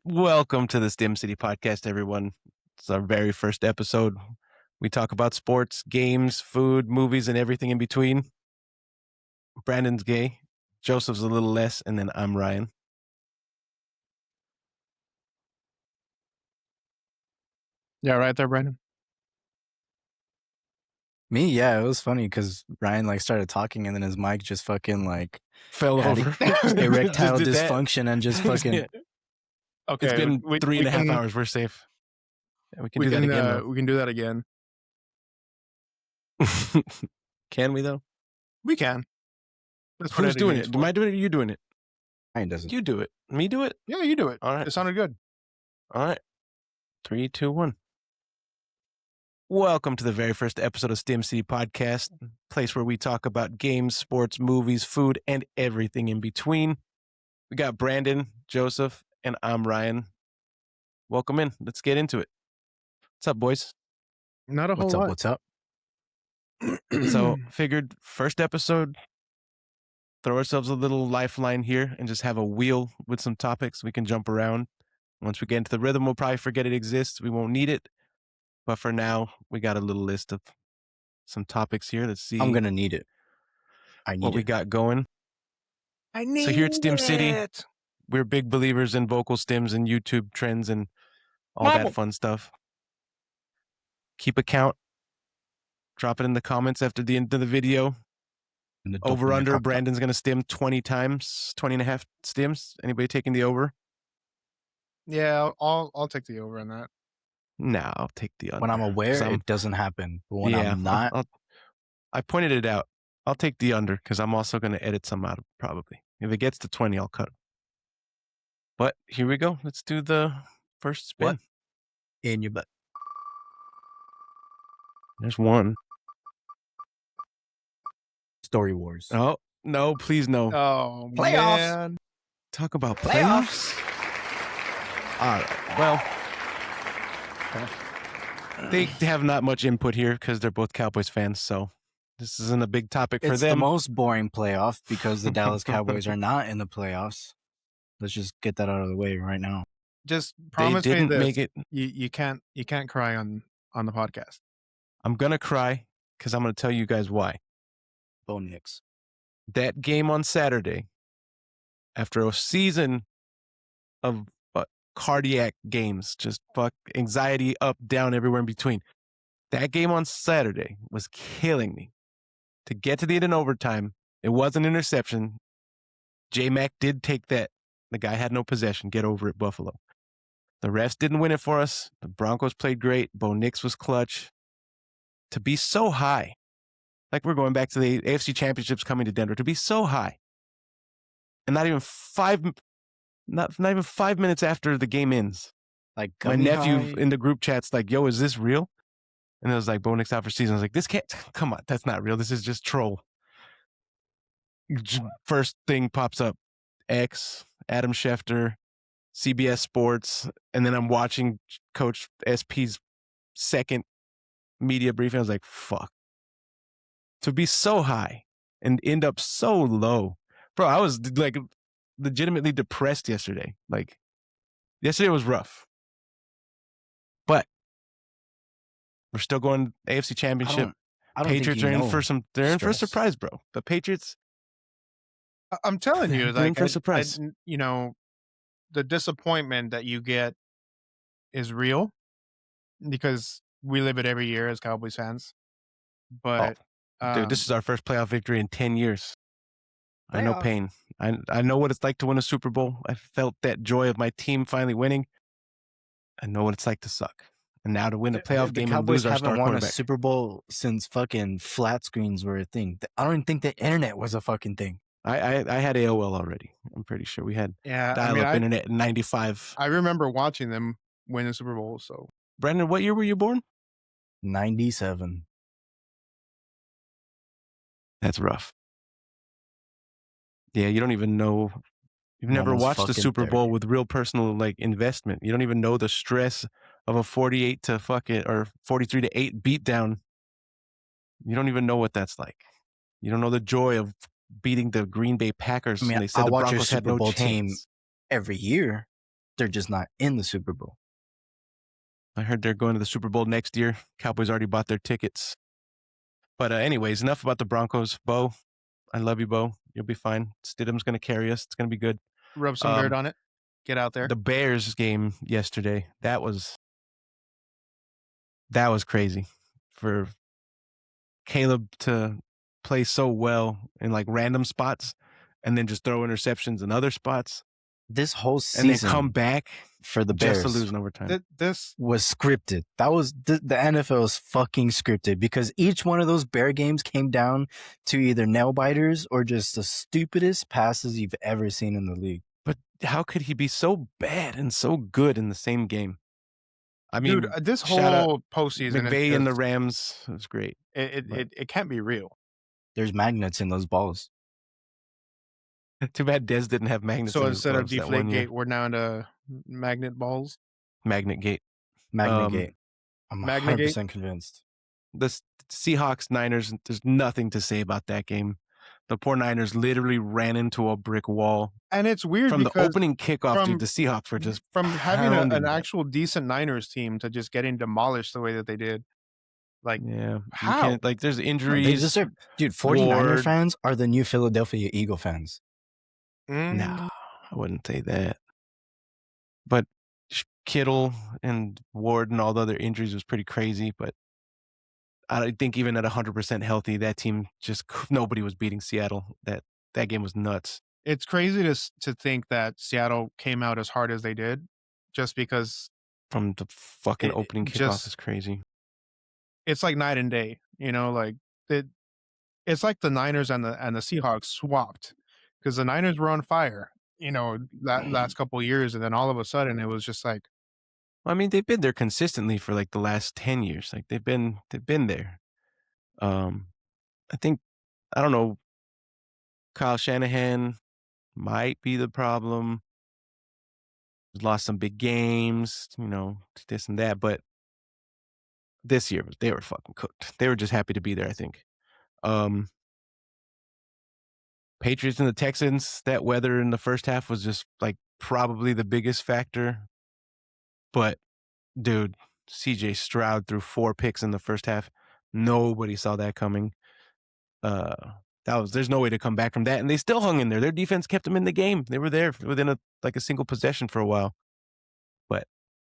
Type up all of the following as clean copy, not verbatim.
Welcome to the Stim City podcast, everyone. It's our very first episode. We talk about sports, games, food, movies, and everything in between. Brandon's gay. Joseph's a little less, and then I'm Ryan. Yeah, right there, Brandon. Me, yeah, it was funny because Ryan started talking and then his mic just fucking Fell over. erectile Just did that. dysfunction and just fucking. Okay, It's been 3.5 hours. We're safe. Yeah, we can do that again, though. We can do that again. Can we, though? We can. Who's doing it? Am I doing it or you doing it? Ryan doesn't. You do it. Me do it? Yeah, you do it. All right. It sounded good. All right. 3, 2, 1. Welcome to the very first episode of Stim City Podcast, place where we talk about games, sports, movies, food, and everything in between. We got Brandon, Joseph, and I'm Ryan. Welcome in. Let's get into it. What's up, boys? Not a whole lot. What's up? So, figured first episode, throw ourselves a little lifeline here and just have a wheel with some topics we can jump around. Once we get into the rhythm, we'll probably forget it exists. We won't need it. But for now, we got a little list of some topics here. Let's see. I'm going to need it. I need what we got going. I need So here at Stim it. City, we're big believers in vocal stims and YouTube trends and all that fun stuff. Keep a count. Drop it in the comments after the end of the video. Over under, Brandon's going to stim 20 times, 20 and a half stims. Anybody taking the over? Yeah, I'll take the over on that. No, I'll take the under. When I'm aware, it doesn't happen. But when I'm not. I pointed it out. I'll take the under because I'm also going to edit some out of probably. If it gets to 20, I'll cut it. But here we go. Let's do the first spin. What? In your butt. There's one. Story Wars. Oh, no, please no. Oh, playoffs. Man. Talk about playoffs. All right. Well, they have not much input here because they're both Cowboys fans, so this isn't a big topic for them. It's the most boring playoff because the Dallas Cowboys are not in the playoffs. Let's just get that out of the way right now. Just promise me this. Make it. You can't cry on the podcast. I'm gonna cry because I'm gonna tell you guys why. Bo Nix. That game on Saturday, after a season of cardiac games, just anxiety up, down, everywhere in between. That game on Saturday was killing me. To get to the end in overtime, it was an interception. J-Mac did take that. The guy had no possession. Get over it, Buffalo. The refs didn't win it for us. The Broncos played great. Bo Nix was clutch. To be so high, like we're going back to the AFC Championships coming to Denver, to be so high, and not even 5 minutes after the game ends, like my nephew in the group chat's like, "Yo, is this real?" And it was like, "Bo Nix out for season." I was like, "This can't. Come on, that's not real. This is just troll." First thing pops up, X, Adam Schefter, CBS Sports, and then I'm watching Coach SP's second media briefing. I was like, "Fuck." To be so high and end up so low, bro. I was like legitimately depressed yesterday. Like, yesterday was rough, but we're still going AFC Championship. I don't Patriots are in for some. They're in for a surprise, bro. The Patriots. I'm telling you, they're in for a surprise. The disappointment that you get is real because we live it every year as Cowboys fans. But dude, this is our first playoff victory in 10 years. I know pain. I know what it's like to win a Super Bowl. I felt that joy of my team finally winning. I know what it's like to suck. And now to win a playoff game and lose our star quarterback. Cowboys haven't won a Super Bowl since fucking flat screens were a thing. I don't even think the internet was a fucking thing. I had AOL already. I'm pretty sure we had dial-up internet in 95. I remember watching them win the Super Bowl. So, Brandon, what year were you born? 97. That's rough. Yeah, you don't even know. You've never watched the Super Bowl with real personal investment. You don't even know the stress of a 48 to or 43 to 8 beatdown. You don't even know what that's like. You don't know the joy of beating the Green Bay Packers. I mean, and they said the Broncos had no chance. every year. They're just not in the Super Bowl. I heard they're going to the Super Bowl next year. Cowboys already bought their tickets. But anyways, enough about the Broncos. Bo, I love you, Bo. You'll be fine. Stidham's going to carry us. It's going to be good. Rub some dirt on it. Get out there. The Bears game yesterday, that was crazy for Caleb to play so well in like random spots and then just throw interceptions in other spots This whole and then season come back for the just Bears to lose in overtime. This was scripted. That was the NFL is fucking scripted because each one of those Bear games came down to either nail biters or just the stupidest passes you've ever seen in the league. But how could he be so bad and so good in the same game? I mean, dude, this shout out whole postseason, McVay and the Rams was great. it can't be real. There's magnets in those balls. Too bad Dez didn't have magnets. So in his instead of gloves that one year. Deflategate, we're now into magnet balls. Magnet Gate. Magnegate. I'm Magnegate? 100% convinced. The Seahawks Niners, there's nothing to say about that game. The poor Niners literally ran into a brick wall. And it's weird From the because opening kickoff, from- dude, the Seahawks were just from having pounding an them. actual decent Niners team to just getting demolished the way that they did. Like, Yeah, how? you can't, like, there's No, injuries. they deserve, dude, 49er Ward. fans are the new Philadelphia Eagle fans. No, I wouldn't say that. But Kittle and Ward and all the other injuries was pretty crazy. But I think even at 100% healthy, that team just nobody was beating Seattle. That game was nuts. It's crazy to think that Seattle came out as hard as they did, just because From the fucking It opening kickoff just- is crazy. it's like night and day. You know, like it's like the Niners and the Seahawks swapped because the Niners were on fire. You know, that last couple of years, and then all of a sudden it was just like, I mean, they've been there consistently for like the last 10 years. Like they've been there. I think, I don't know, Kyle Shanahan might be the problem. He's lost some big games, you know, this and that. But this year, they were fucking cooked. They were just happy to be there, I think. Patriots and the Texans, that weather in the first half was just like probably the biggest factor. But dude, CJ Stroud threw 4 picks in the first half. Nobody saw that coming. There's no way to come back from that. And they still hung in there. Their defense kept them in the game. They were there within a single possession for a while. But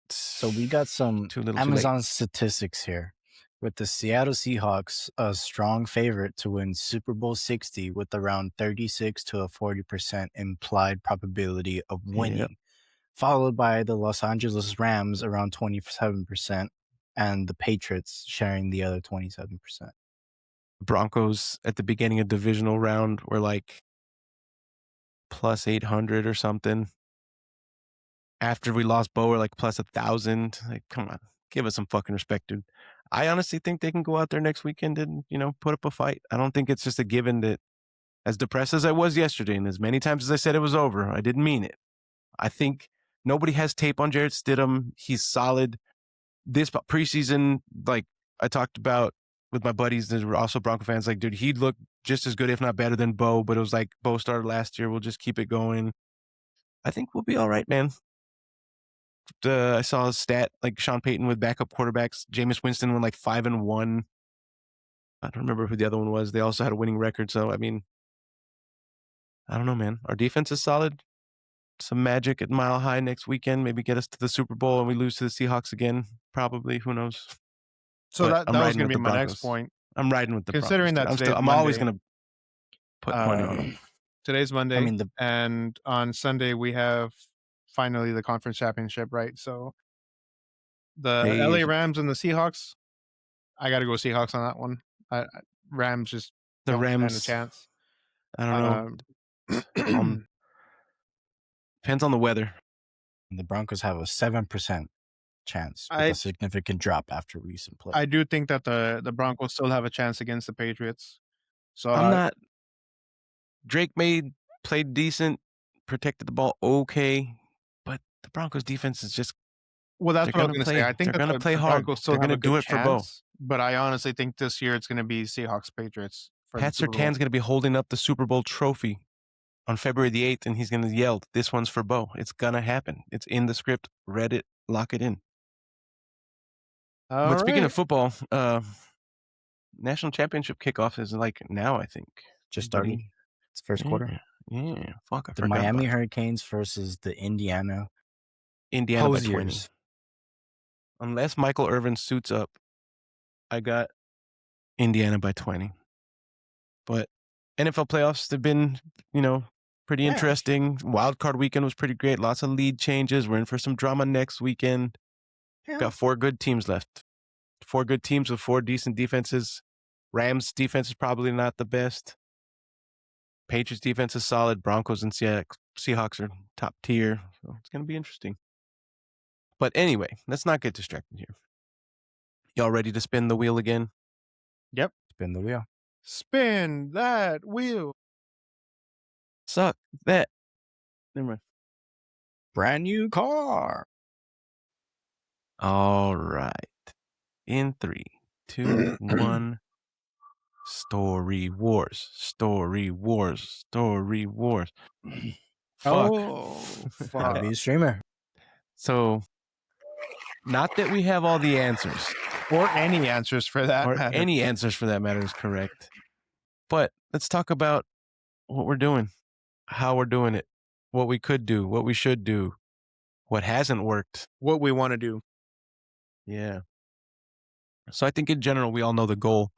So we got some too little, too late. Amazon statistics here. With the Seattle Seahawks a strong favorite to win Super Bowl 60 with around 36 to a 40% implied probability of winning, Yep. followed by the Los Angeles Rams around 27% and the Patriots sharing the other 27%. Broncos at the beginning of divisional round were like plus 800 or something. After we lost Bo, we're like plus 1,000. Like, come on, give us some fucking respect, dude. I honestly think they can go out there next weekend and, you know, put up a fight. I don't think it's just a given that, as depressed as I was yesterday, and as many times as I said it was over, I didn't mean it. I think nobody has tape on Jarrett Stidham. He's solid. This preseason, like I talked about with my buddies that were also Bronco fans, like, dude, he looked just as good, if not better than Bo, but it was like Bo started last year. We'll just keep it going. I think we'll be all right, man. I saw a stat like Sean Payton with backup quarterbacks. Jameis Winston went like 5-1. I don't remember who the other one was. They also had a winning record. So, I mean, I don't know, man. Our defense is solid. Some magic at Mile High next weekend. Maybe get us to the Super Bowl and we lose to the Seahawks again. Probably. Who knows? so But that I'm was riding going to with be the my next Broncos. point. I'm riding with the Considering Broncos. that I'm always going to put money on them. Today's Monday, I mean, and on Sunday we have finally the conference championship, right? So the Hey, LA Rams and the Seahawks, I got to go Seahawks on that one. Rams just the don't stand a Rams, chance. I don't know. Depends on the weather. the Broncos have a 7% chance with a significant drop after recent play. I do think that the Broncos still have a chance against the Patriots. So I'm not. Drake played decent, protected the ball okay, but the Broncos defense is just. Well, that's they're what I was going to say. I think they're going to play the hard. Broncos still They're have going a to do good it for Bo. chance, but I honestly think this year it's going to be Seahawks Patriots. Pat Surtain's going to be holding up the Super Bowl trophy. on February the 8th, and he's going to yell, "This one's for Bo." It's going to happen. It's in the script. Read it. Lock it in. All But speaking right. of football, national championship kickoff is like now, I think. Just Buddy. started. It's first Yeah. quarter. Yeah. Fuck, I The forgot Miami about Hurricanes versus the Indiana Indiana by 20. Hosiers. Unless Michael Irvin suits up, I got Indiana by 20. But NFL playoffs have been, pretty Yeah. interesting. Wild card weekend was pretty great. Lots of lead changes. We're in for some drama next weekend. Yeah. Got 4 good teams left. 4 good teams with 4 decent defenses. Rams defense is probably not the best. Patriots defense is solid. Broncos and Seahawks are top tier. So it's going to be interesting. But anyway, let's not get distracted here. Y'all ready to spin the wheel again? Yep. Spin the wheel. Spin that wheel. Suck that. Never mind. Brand new car. All right. In 3, 2, 1. Story Wars. Story Wars. Story Wars. Fuck. Oh, Gotta fuck. be a streamer. So, not that we have all the answers, Or any answers for that or matter. any answers for that matter is correct. But let's talk about what we're doing, how we're doing it, what we could do, what we should do, what hasn't worked. What we want to do. Yeah. So I think in general, we all know the goal.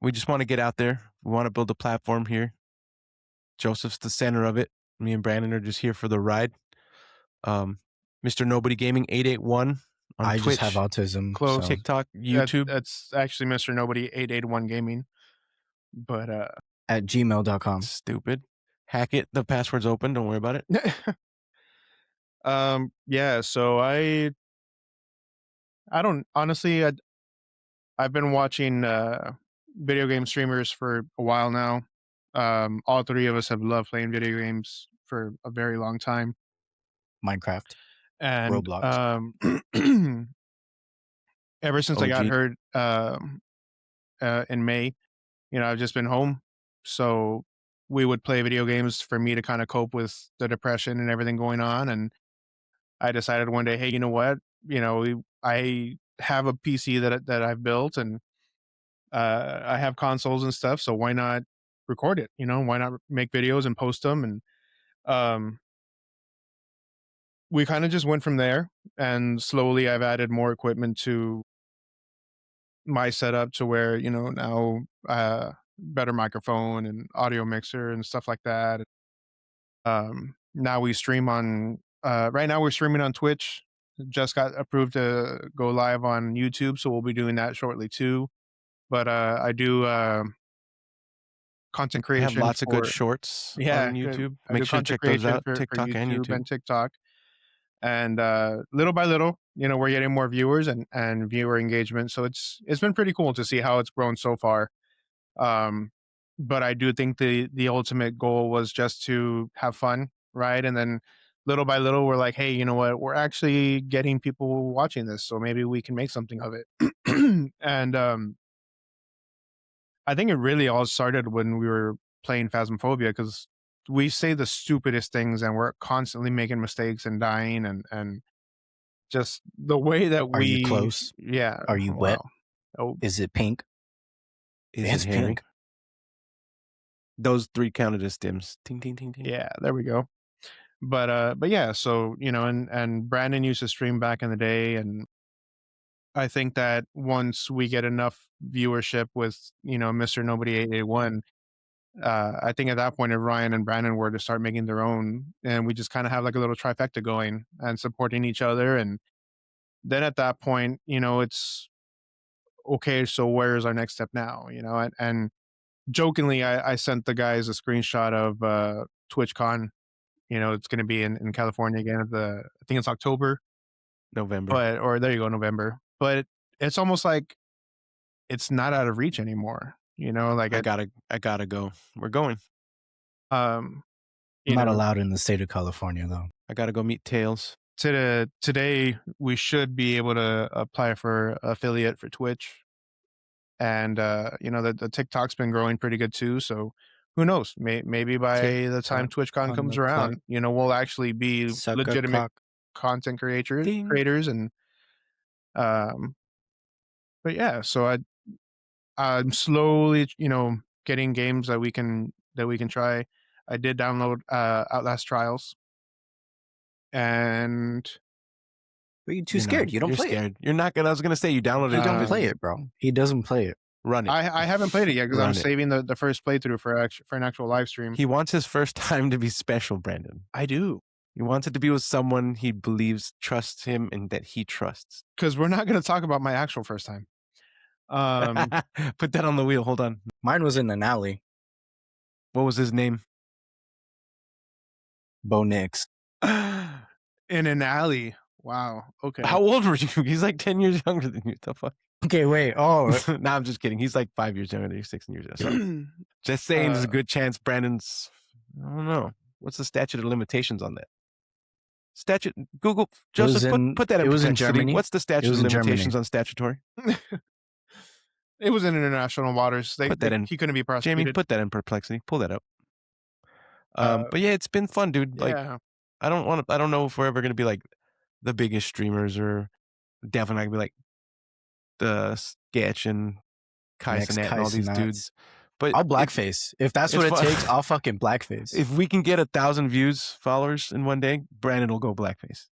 We just want to get out there. We want to build a platform here. Joseph's the center of it. Me and Brandon are just here for the ride. Mr. Nobody Gaming 881 on I Twitch, just have autism. Close. So TikTok, YouTube. That's actually Mr. Nobody 881 Gaming. But at gmail.com. Stupid. Hack it. The password's open. Don't worry about it. yeah, so I don't honestly I've been watching video game streamers for a while now. All 3 of us have loved playing video games for a very long time. Minecraft. And Roblox. ever since I got OG. hurt in May, I've just been home. So we would play video games for me to kind of cope with the depression and everything going on. And I decided one day, hey, you know what? I have a PC that I've built, and I have consoles and stuff. So why not record it? Why not make videos and post them? And we kind of just went from there. And slowly, I've added more equipment to my setup to where now better microphone and audio mixer and stuff like that. Now we stream on. Right now, we're streaming on Twitch. Just got approved to go live on YouTube, so we'll be doing that shortly too. But I do content I creation. have lots of good for- shorts Yeah, on YouTube. I Make do sure to content check those creation out. for TikTok and YouTube. and TikTok. And little by little, we're getting more viewers and viewer engagement. So it's been pretty cool to see how it's grown so far. But I do think the ultimate goal was just to have fun, right? And then little by little, we're like, hey, you know what? We're actually getting people watching this, so maybe we can make something of it. And I think it really all started when we were playing Phasmophobia, because we say the stupidest things and we're constantly making mistakes and dying and just the way that Are you close? Yeah. Are you wet? Oh, Is it pink? Is It's it hairy? pink. Those 3 counted as stims. Ting, ting, ting, ting. yeah, there we go. But yeah, so and Brandon used to stream back in the day, and I think that once we get enough viewership with Mr. Nobody 881, I think at that point, if Ryan and Brandon were to start making their own, and we just kind of have like a little trifecta going and supporting each other, and then at that point, it's okay. So where's our next step now? And jokingly, I sent the guys a screenshot of TwitchCon. It's going to be in California again. I think it's October, November. or there you go, November. But it's almost like it's not out of reach anymore. Like I gotta go. We're going. Not allowed in the state of California, though. I gotta go meet Tails. Today we should be able to apply for affiliate for Twitch, and the TikTok's been growing pretty good too. So who knows? Maybe by the time TwitchCon on comes the clock. around, we'll actually be Suck a legitimate cock. content creators, Ding. and but yeah, so I'm slowly, getting games that we can try. I did download Outlast Trials, and But you're too scared. You don't You're play it. scared. You're not gonna. I was gonna say you downloaded He it. don't Just play it, bro. He doesn't play it. Run it. I haven't played it yet because I'm Run it. saving the first playthrough for an actual live stream. He wants his first time to be special, Brandon. I do, He wants it to be with someone he believes trusts him and that he trusts. because we're not going to talk about my actual first time. Put that on the wheel. Hold on. Mine was in an alley. What was his name? Bo Nix. In an alley. Wow. Okay. How old were you? He's like 10 years younger than you. What the fuck? Okay, wait. Oh, No, I'm just kidding. He's like 5 years younger than you, 16 years younger. So just saying, there's a good chance Brandon's. I don't know. What's the statute of limitations on that? Statute. Google. Joseph, put that in it was in perplexity. Germany. What's the statute of in limitations Germany. on statutory? It was in international waters. Put that in. He couldn't be prosecuted. Jamie, put that in perplexity. Pull that up. But yeah, it's been fun, dude. Like, yeah. I don't know if we're ever gonna be like the biggest streamers, or definitely not gonna be like the Sketch and Kaisenet and all these dudes. But I'll blackface. If that's what it takes, I'll fucking blackface. If we can get 1,000 views, followers in one day, Brandon will go blackface.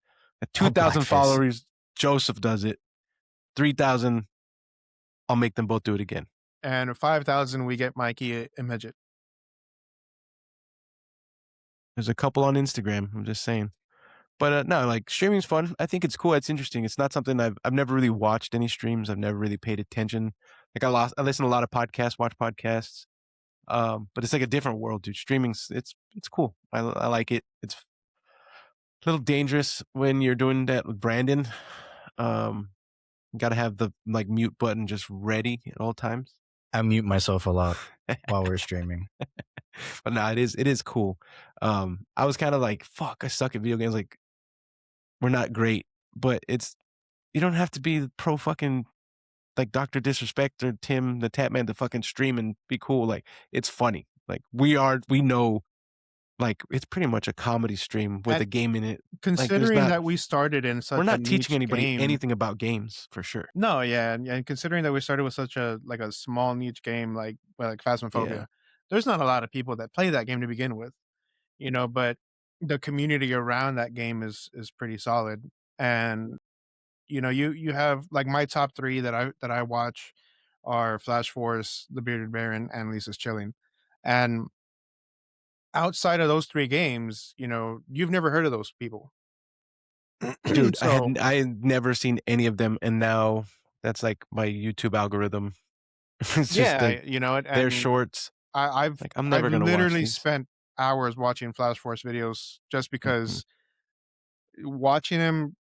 At 2,000 followers, Joseph does it. 3,000, I'll make them both do it again. And 5,000, we get Mikey a midget. There's a couple on Instagram. I'm just saying. But no, like, streaming's fun. I think it's cool. It's interesting. It's not something I've never really watched any streams. I've never really paid attention. Like, I listen to a lot of podcasts, watch podcasts. But it's like a different world, dude. Streaming's it's cool. I like it. It's a little dangerous when you're doing that with Brandon. You gotta have the like mute button just ready at all times. I mute myself a lot while we're streaming. But no, it is cool. I was kind of like, fuck, I suck at video games. Like, we're not great, but you don't have to be pro fucking like Dr. Disrespect or Tim the Tapman to fucking stream and be cool. Like, it's funny. Like, we know, like, it's pretty much a comedy stream with a game in it. Considering that we started in such we're not a teaching niche anybody game. anything about games for sure. No, yeah, and considering that we started with such a small niche game like Phasmophobia, there's not a lot of people that play that game to begin with, but the community around that game is pretty solid. And you have like my top 3 that I watch are Flash Force, The Bearded Baron, and Lisa's Chilling. And outside of those 3 games, you've never heard of those people. Dude, I had never seen any of them, and now that's like my YouTube algorithm. It's just their shorts. I've never gonna literally watch these. spent hours watching Flash Force videos just because watching them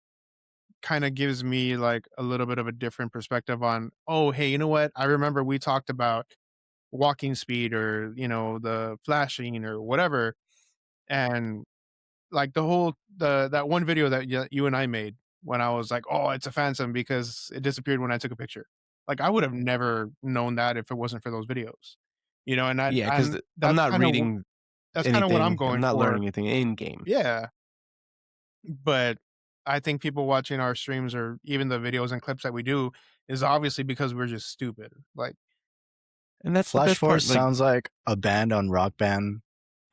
kind of gives me like a little bit of a different perspective on, oh, hey, you know what? I remember we talked about walking speed or, the flashing or whatever. And like that one video that you and I made when I was like, oh, it's a phantom because it disappeared when I took a picture. Like, I would have never known that if it wasn't for those videos, and because I'm not reading. That's kind of what I'm going I'm not for. learning anything in game. Yeah. But I think people watching our streams or even the videos and clips that we do is obviously because we're just stupid. Like, and that's Flash the best Force part. sounds like a band on Rock Band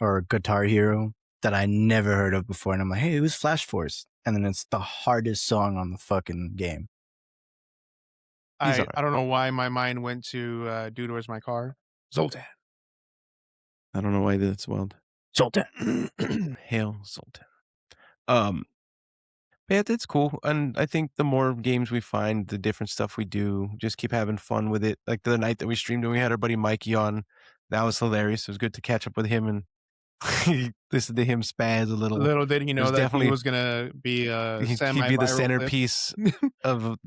or Guitar Hero that I never heard of before. And I'm like, hey, who's Flash Force? And then it's the hardest song on the fucking game. I don't know why my mind went to Dude, Where's My Car? Zoltan. I don't know why that's wild. Zoltan. Hail Zoltan. Yeah, it's cool. And I think the more games we find, the different stuff we do, just keep having fun with it. Like the night that we streamed and we had our buddy Mikey on, that was hilarious. It was good to catch up with him and listen to him spaz a little. Little did he know that he was gonna be he'd be the centerpiece of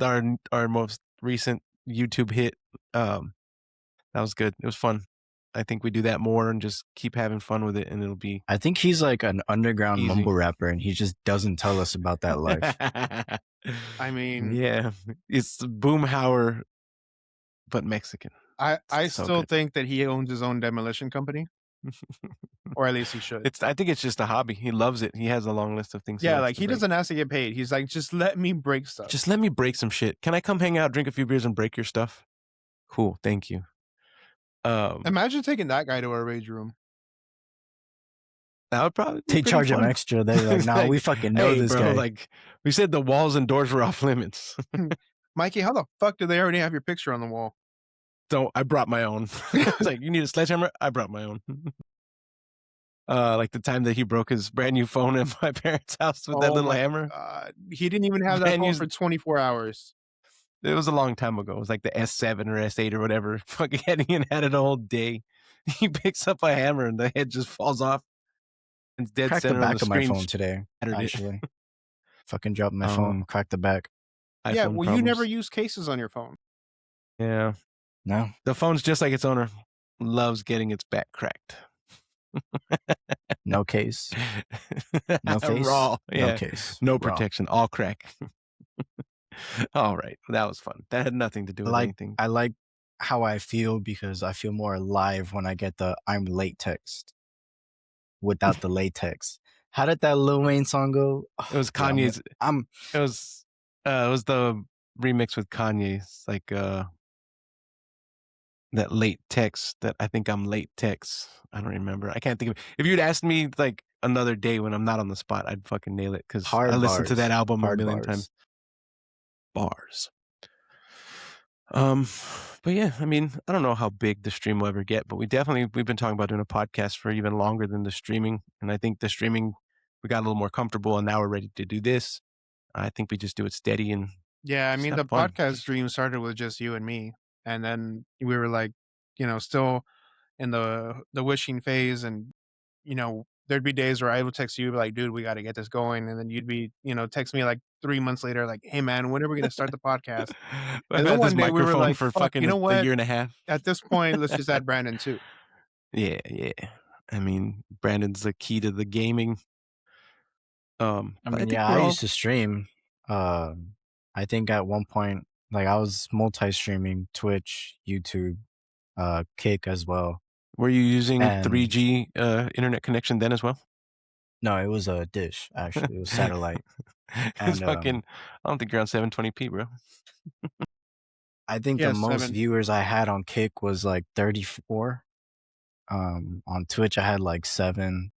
our most recent YouTube hit. That was good. It was fun. I think we do that more and just keep having fun with it, and it'll be. I think he's like an underground easy. mumble rapper, and he just doesn't tell us about that life. I mean, yeah, it's Boomhauer, but Mexican. I still think that he owns his own demolition company. or at least he should. I think it's just a hobby. He loves it. He has a long list of things. Yeah, he like he doesn't ask to get paid. He's like, just let me break stuff. Just let me break some shit. Can I come hang out, drink a few beers, and break your stuff? Cool, thank you. Imagine taking that guy to a rage room. That would probably be They pretty charge him fun. extra. They're like, nah, we fucking know hey, this bro, guy. Like we said, the walls and doors were off limits. Mikey, how the fuck do they already have your picture on the wall? I brought my own. It's like, you need a sledgehammer? I brought my own. Like the time that he broke his brand new phone in my parents' house with that little hammer. God. He didn't even have that phone for 24 hours. It was a long time ago. It was like the S7 or S8 or whatever. Fucking Henning had it all day. He picks up a hammer and the head just falls off. It's dead Cracked the center on back the of my screen. phone today, actually. Fucking dropped my Oh. phone, cracked the back. Yeah, iPhone well, you never problems. use cases on your phone. Yeah. No. The phone's just like its owner. Loves getting its back cracked. No case. No face. Raw. Yeah. No case. No Raw. protection. All crack. All right. That was fun. That had nothing to do with anything. I like how I feel because I feel more alive when I get the I'm late text without the latex. How did that Lil Wayne song go? It was Kanye's. It was the remix with Kanye's, like that late text that I think I'm late text. I don't remember. I can't think of it. If you'd asked me like another day when I'm not on the spot, I'd fucking nail it because I listened to that album a million times. Bars. But yeah, I mean, I don't know how big the stream will ever get, but we've been talking about doing a podcast for even longer than the streaming. And I think the streaming, we got a little more comfortable and now we're ready to do this. I think we just do it steady and yeah, I mean, the fun. podcast dream started with just you and me. And then we were like, still in the wishing phase. And, there'd be days where I would text you like, dude, we got to get this going. And then you'd be, text me like 3 months later, like, hey man, when are we going to start the podcast? And then one day we were like, for fucking a year and a half. At this point, let's just add Brandon too. Yeah. I mean, Brandon's the key to the gaming. I used to stream. I think at one point, like I was multi-streaming Twitch, YouTube, Kick as well. Were you using 3G internet connection then as well? No, it was a dish, actually. It was satellite. It's fucking, I don't think you're on 720p, bro. I think the most viewers I had on Kick was like 34. On Twitch, I had like 7.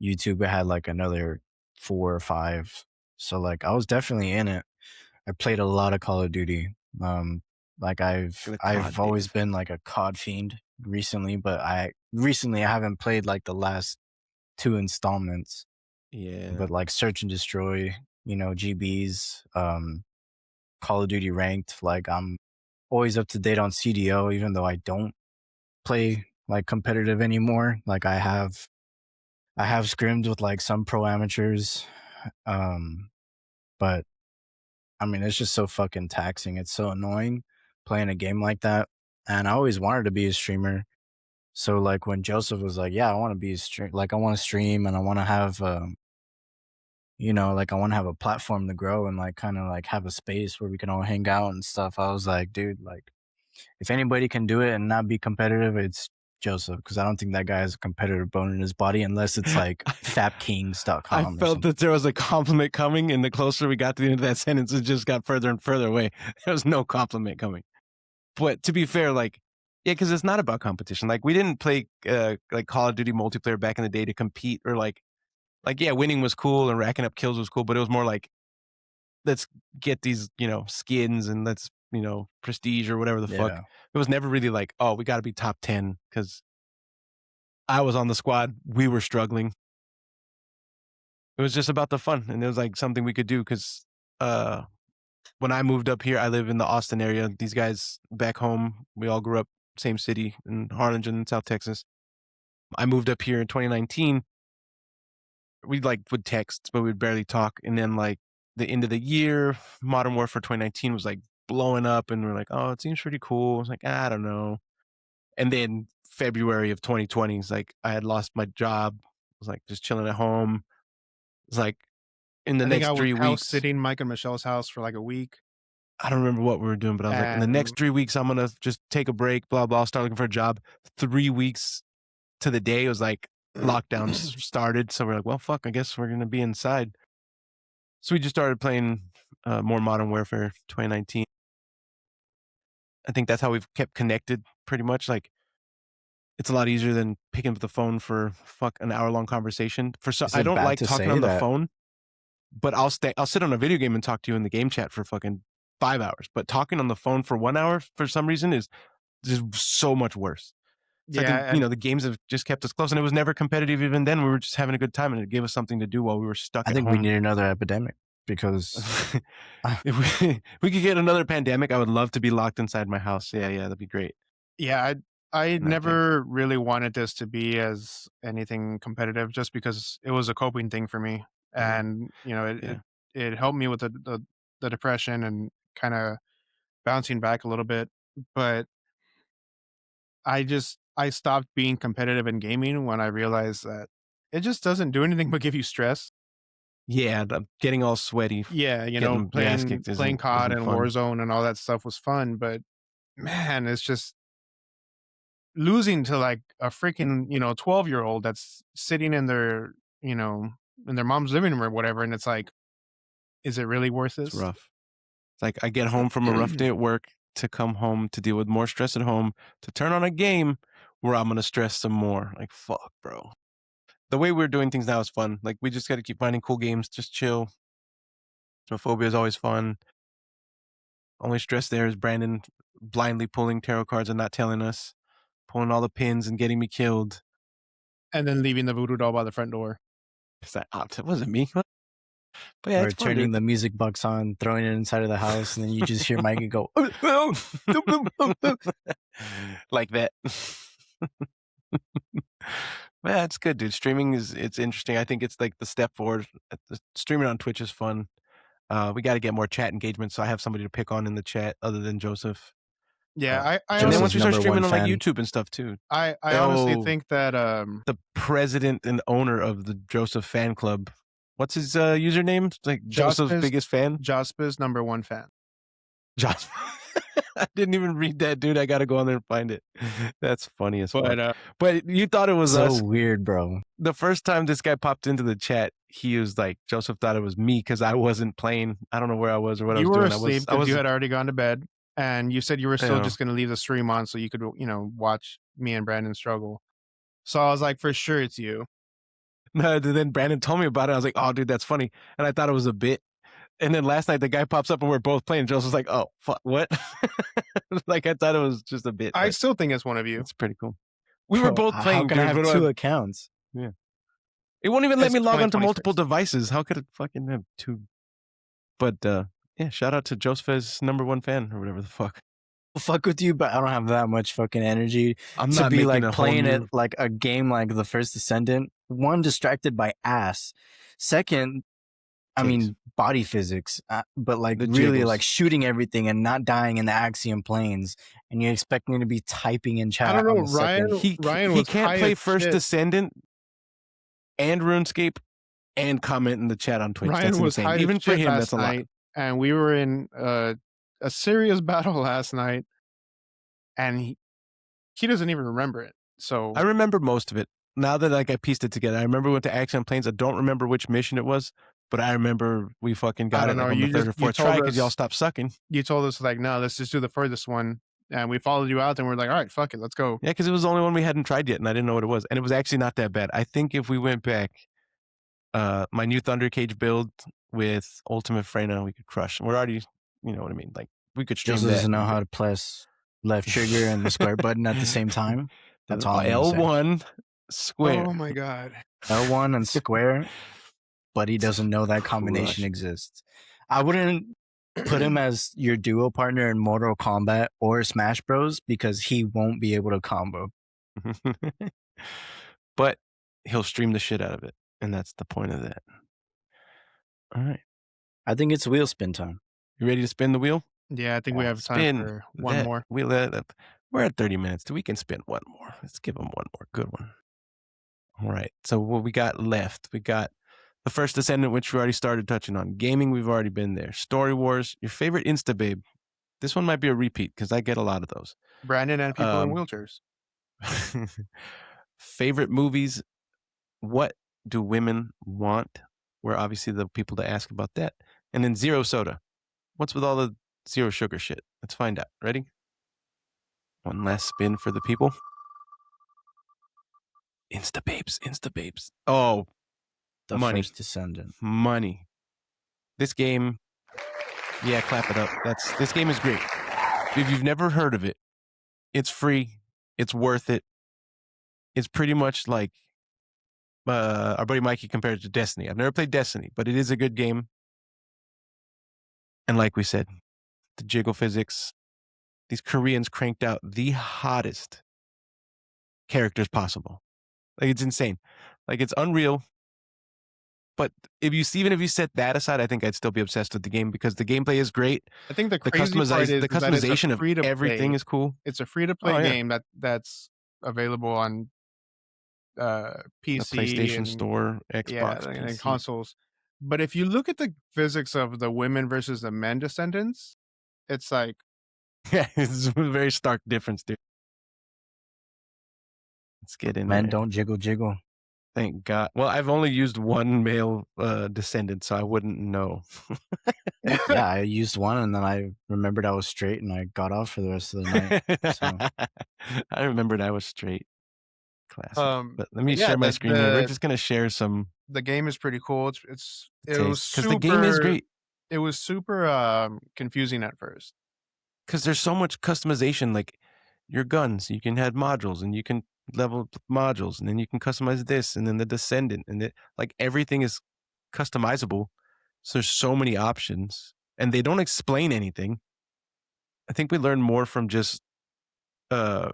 YouTube, I had like another 4 or 5. So like I was definitely in it. I played a lot of Call of Duty. Like I've always been like a COD fiend recently, but I haven't played like the last 2 installments. Yeah. But like Search and Destroy, GBs, Call of Duty Ranked, like I'm always up to date on CDO, even though I don't play like competitive anymore. Like I have scrimmed with like some pro amateurs. But I mean, it's just so fucking taxing. It's so annoying playing a game like that. And I always wanted to be a streamer. So like when Joseph was like, yeah, I want to be a stream, like I want to stream and I want to have, like I want to have a platform to grow and like kind of like have a space where we can all hang out and stuff. I was like, dude, like if anybody can do it and not be competitive, it's Joseph, because I don't think that guy has a competitive bone in his body unless it's like fapkings.com. I felt that there was a compliment coming, and the closer we got to the end of that sentence, it just got further and further away. There was no compliment coming. But to be fair, like, yeah, because it's not about competition. Like, we didn't play like Call of Duty multiplayer back in the day to compete, or like yeah, winning was cool and racking up kills was cool, but it was more like, let's get these, skins and let's, prestige or whatever the fuck. It was never really like, oh, we got to be top 10 because I was on the squad. We were struggling. It was just about the fun. And it was like something we could do because when I moved up here, I live in the Austin area. These guys back home, we all grew up same city in Harlingen, South Texas. I moved up here in 2019. We like would text, but we'd barely talk. And then like the end of the year, Modern Warfare 2019 was like blowing up, and we're like, oh, it seems pretty cool. I was like, I don't know. And then February of 2020 is like, I had lost my job. I was like just chilling at home. It's like in the next 3 weeks, house sitting Mike and Michelle's house for like a week. I don't remember what we were doing, but I was like, in the next 3 weeks, I'm going to just take a break, blah, blah, start looking for a job. 3 weeks to the day, it was like lockdown started. So we're like, well, fuck, I guess we're going to be inside. So we just started playing more Modern Warfare 2019. I think that's how we've kept connected pretty much. Like, it's a lot easier than picking up the phone for an hour-long conversation. I don't like talking on the phone, but I'll sit on a video game and talk to you in the game chat for fucking 5 hours. But talking on the phone for 1 hour for some reason is just so much worse. So I think, the games have just kept us close, and it was never competitive even then. We were just having a good time, and it gave us something to do while we were stuck at home. I think we need another epidemic because if we could get another pandemic, I would love to be locked inside my house. Yeah, that'd be great. Yeah, I never really wanted this to be as anything competitive just because it was a coping thing for me. And, it helped me with the depression and kind of bouncing back a little bit. But I stopped being competitive in gaming when I realized that it just doesn't do anything but give you stress. Yeah, getting all sweaty. Yeah, playing COD and Warzone and all that stuff was fun, but man, it's just losing to like a freaking 12-year-old that's sitting in their in their mom's living room or whatever, and it's like, is it really worth this? It's rough. It's like I get home from a rough day at work to come home to deal with more stress at home, to turn on a game where I'm gonna stress some more. Like, fuck, bro. The way we're doing things now is fun. Like, we just got to keep finding cool games, just chill. Phobia is always fun. Only stress there is Brandon blindly pulling tarot cards and not telling us, pulling all the pins and getting me killed, and then leaving the voodoo doll by the front door. It wasn't me. But yeah, or turning the music box on, throwing it inside of the house, and then you just hear Mikey go like that. Yeah, it's good, dude. Streaming it's interesting. I think it's like the step forward. Streaming on Twitch is fun. We got to get more chat engagement, so I have somebody to pick on in the chat other than Joseph. Yeah, and then once we start streaming on like YouTube and stuff too. I honestly think that the president and owner of the Joseph fan club, what's his username? It's like Joseph's biggest fan. Jospa's #1 fan. Josp. I didn't even read that, dude. I got to go on there and find it. That's funny as fuck. But you thought it was so us. Weird, bro. The first time this guy popped into the chat, he was like, Joseph thought it was me because I wasn't playing. I don't know where I was or what I was doing. You were asleep because you had already gone to bed, and you said you were still just going to leave the stream on so you could, watch me and Brandon struggle. So I was like, for sure it's you. No, then Brandon told me about it. I was like, oh, dude, that's funny. And I thought it was a bit. And then last night the guy pops up and we're both playing. Joseph's like, oh, fuck, what? Like, I thought it was just a bit. I still think it's one of you. It's pretty cool. We were both playing. How can I have two accounts? Yeah. It won't even let me log onto multiple devices. How could it fucking have two? But yeah, shout out to Joseph's #1 fan or whatever the fuck. Fuck with you, but I don't have that much fucking energy to be like playing it like a game like the First Descendant. One, distracted by ass. Second, I mean, body physics, but like really like shooting everything and not dying in the Axiom planes, and you expect me to be typing in chat. I don't know, Ryan. He can't play First Descendant and RuneScape and comment in the chat on Twitch. Ryan was high even for him. That's a lot. And we were in a serious battle last night, and he doesn't even remember it. So I remember most of it. Now that like I pieced it together, I remember we went to Axiom Plains. I don't remember which mission it was, but I remember we fucking got it on the third or fourth try because y'all stopped sucking. You told us like, no, let's just do the furthest one, and we followed you out, and we're like, all right, fuck it, let's go. Yeah, because it was the only one we hadn't tried yet, and I didn't know what it was, and it was actually not that bad. I think if we went back, my new Thunder Cage build with Ultimate Freyna, we could crush. We're already, you know what I mean, like we could stream that. Doesn't know how to press left trigger and the square button at the same time. That's all. L1 square. Oh my god. L1 and square, but he doesn't know that combination exists. I wouldn't put him as your duo partner in Mortal Kombat or Smash Bros because he won't be able to combo. But he'll stream the shit out of it, and that's the point of that. All right. I think it's wheel spin time. You ready to spin the wheel? Yeah, I think we have time for one more. We're at 30 minutes. We can spin one more. Let's give him one more good one. All right. So what we got left? We got the First Descendant, which we already started touching on. Gaming, we've already been there. Story Wars, your favorite Insta babe. This one might be a repeat because I get a lot of those. Brandon and people in wheelchairs. favorite movies. What do women want? We're obviously the people to ask about that. And then zero soda. What's with all the zero sugar shit? Let's find out. Ready? One last spin for the people. Insta babes. Oh, The money. First Descendant. Money. This game, yeah, clap it up. This game is great. If you've never heard of it, it's free. It's worth it. It's pretty much like our buddy Mikey compared it to Destiny. I've never played Destiny, but it is a good game. And like we said, the jiggle physics, these Koreans cranked out the hottest characters possible. Like, it's insane. Like, it's unreal. But even if you set that aside, I think I'd still be obsessed with the game because the gameplay is great. I think the The crazy part is that it's a customization of free-to-play. everything is cool. It's a free-to-play Oh, yeah. game that's available on The PC PlayStation and Store, Xbox, and PC. consoles. But if you look at the physics of the women versus the men descendants, it's like Yeah, it's a very stark difference, dude. Let's get in Men there. don't jiggle. Thank God. Well, I've only used one male descendant, so I wouldn't know. Yeah, I used one and then I remembered I was straight and I got off for the rest of the night. So I remembered I was straight. Classic. But let me yeah, share my screen here. We're just gonna share some. the game is pretty cool. It was Because the game is great. It was super confusing at first. Because there's so much customization, like your guns, you can have modules and you can level up modules and then you can customize this and then the descendant and like everything is customizable. So there's so many options and they don't explain anything. I think we learned more from just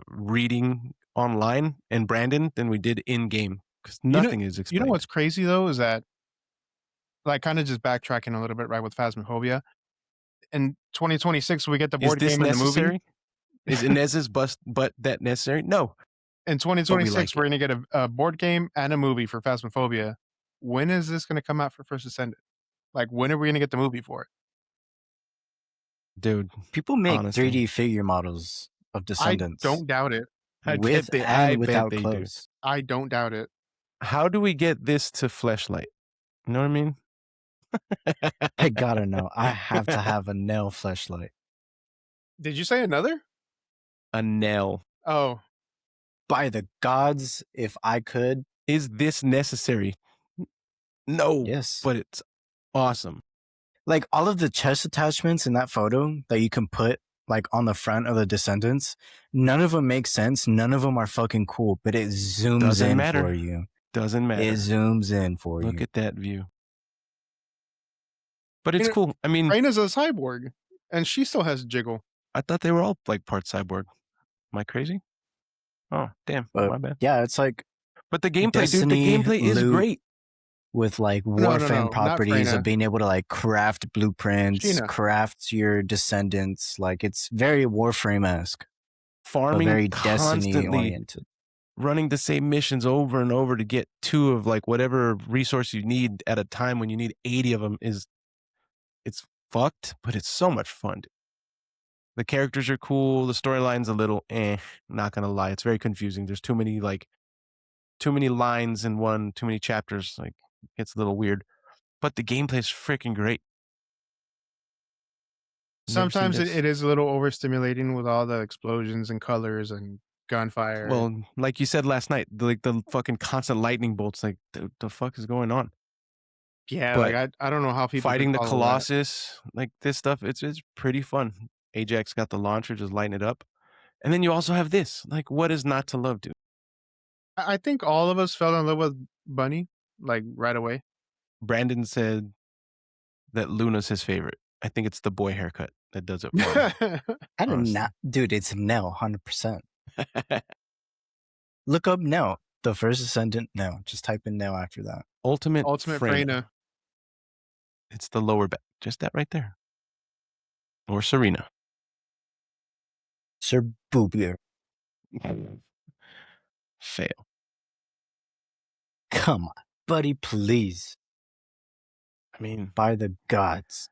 reading online and Brandon than we did in game because nothing is explained. You know what's crazy though is that, like, kind of just backtracking a little bit, right, with Phasmophobia. In 2026, we get the board game and the movie. Is Inez's butt that necessary? No. In 2026, we're going to get a board game and a movie for Phasmophobia. When is this going to come out for First Descendant? Like, when are we going to get the movie for it? Dude, people make honestly, 3D figure models of Descendants. I don't doubt it. With and without clothes. I don't doubt it. How do we get this to Fleshlight? You know what I mean? I gotta know. I have to have a nail fleshlight. Did you say another? A nail. Oh. By the gods, if I could. Is this necessary? No. Yes. But it's awesome. Like all of the chest attachments in that photo that you can put like on the front of the Descendants, none of them make sense. None of them are fucking cool, but it zooms in for you. Doesn't matter. It zooms in for you. Look at that view. But it's cool. I mean, Raina's a cyborg, and she still has jiggle. I thought they were all like part cyborg. Am I crazy? Oh, damn. My bad. Yeah, it's like. But the gameplay, Destiny, dude, the gameplay is great. With like Warframe properties of being able to like craft blueprints, craft your Descendants. Like it's very Warframe-esque. Farming, very Destiny oriented. Running the same missions over and over to get 2 of like whatever resource you need at a time when you need 80 of them it's fucked, but it's so much fun. Dude. The characters are cool. The storyline's a little not gonna lie. It's very confusing. There's too many lines in one, too many chapters. Like, it gets a little weird. But the gameplay's freaking great. Sometimes it is a little overstimulating with all the explosions and colors and gunfire. Well, like you said last night, the fucking constant lightning bolts, like the fuck is going on? Yeah, but like I don't know how people fighting the Colossus, like this stuff, it's pretty fun. Ajax got the launcher, just lighting it up. And then you also have this. Like, what is not to love, dude? I think all of us fell in love with Bunny, like right away. Brandon said that Luna's his favorite. I think it's the boy haircut that does it for him. I don't know. Dude, it's Nell, 100%. Look up Nell. The First Descendant Nell. Just type in Nell after that. Ultimate Freyna. It's the lower back. Just that right there. Or Serena. Sir Boobier. Fail. Come on, buddy, please. I mean, by the gods.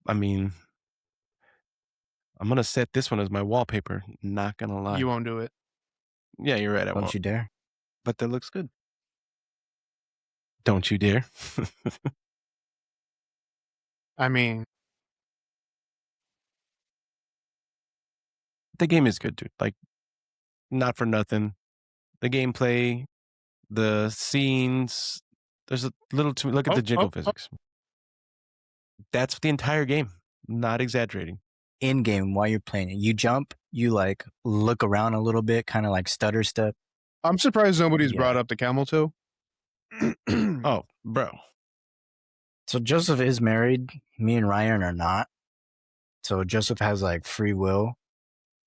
I mean, I'm going to set this one as my wallpaper. Not going to lie. You won't do it. Yeah, you're right. I won't. Don't you dare. but that looks good. Don't you dare. I mean, the game is good, dude. Like, not for nothing. The gameplay, the scenes, there's a little too. Look at the jiggle physics. That's the entire game. Not exaggerating. In game, while you're playing it, you jump, you like look around a little bit, kind of like stutter step. I'm surprised nobody's brought up the camel toe. Oh, bro. So Joseph is married. Me and Ryan are not. So Joseph has like free will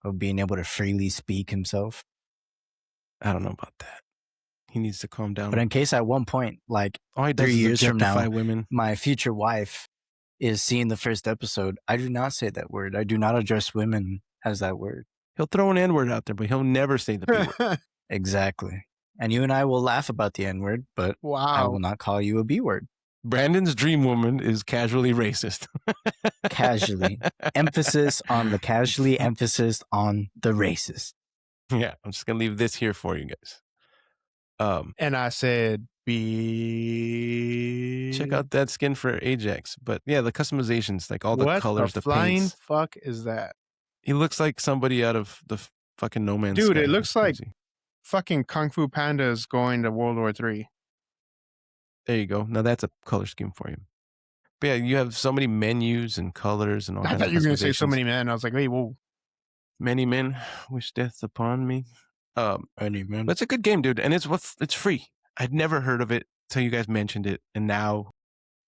of being able to freely speak himself. I don't know about that. He needs to calm down. But in case at one point, like all he does 3 is years from now, women. My future wife is seeing the first episode, I do not say that word. I do not address women as that word. He'll throw an N-word out there, but he'll never say the B word. Exactly. And you and I will laugh about the N-word, but I will not call you a B word. Brandon's dream woman is casually racist. Casually. Emphasis on the casually, emphasis on the racist. Yeah, I'm just going to leave this here for you guys. And I said, check out that skin for Ajax. But yeah, the customizations, like all the colors, the flying paints. Fuck is that? He looks like somebody out of the fucking No Man's Dude, Sky. it looks like fucking Kung Fu Panda is going to World War III. There you go. Now that's a color scheme for you. But yeah, you have so many menus and colors and all kinds of I thought you were going to say so customizations. many men. I was like, hey, whoa. Many men wish death upon me. Many men. But it's a good game, dude, and it's free. I'd never heard of it till you guys mentioned it, and now,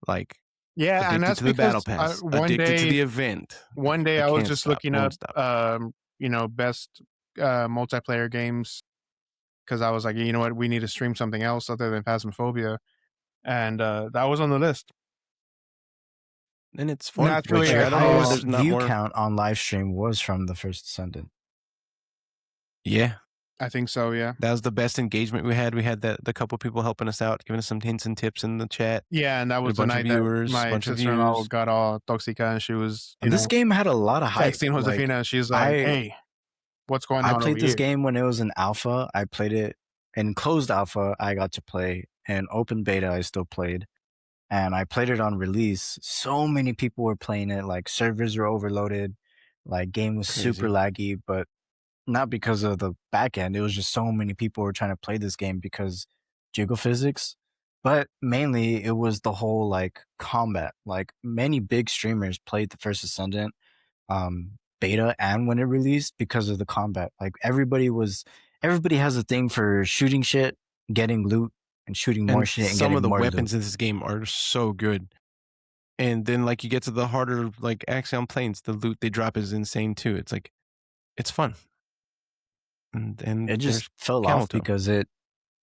like, yeah, and that's to the battle because pass, addicted to the event. One day I was can't just stop, looking won't up, stop. best multiplayer games because I was like, you know what, we need to stream something else other than Phasmophobia, and that was on the list. And it's fun. Naturally, Which I don't know why highest there's not view more. count on live stream was from the first Ascendant. Yeah, I think so. Yeah, that was the best engagement we had. We had the couple people helping us out, giving us some hints and tips in the chat. Yeah, and that was the night viewers, that my sister-in-law got all toxica, and she was, this game had a lot of hype. texting Josefina, and she's like, "Hey, what's going on?" I played over this here? game when it was in alpha. I played it in closed alpha. I got to play in open beta. I still played, and I played it on release. So many people were playing it. Like servers were overloaded. Like game was super laggy, but not because of the back end. It was just so many people were trying to play this game because jiggle physics. But mainly it was the whole like combat. Like many big streamers played the first Ascendant beta and when it released because of the combat. Like everybody has a thing for shooting shit, getting loot, and shooting more shit and some getting of the more weapons loot. in this game are so good. And then like you get to the harder like Axiom planes, the loot they drop is insane too. It's like it's fun. And it just fell off because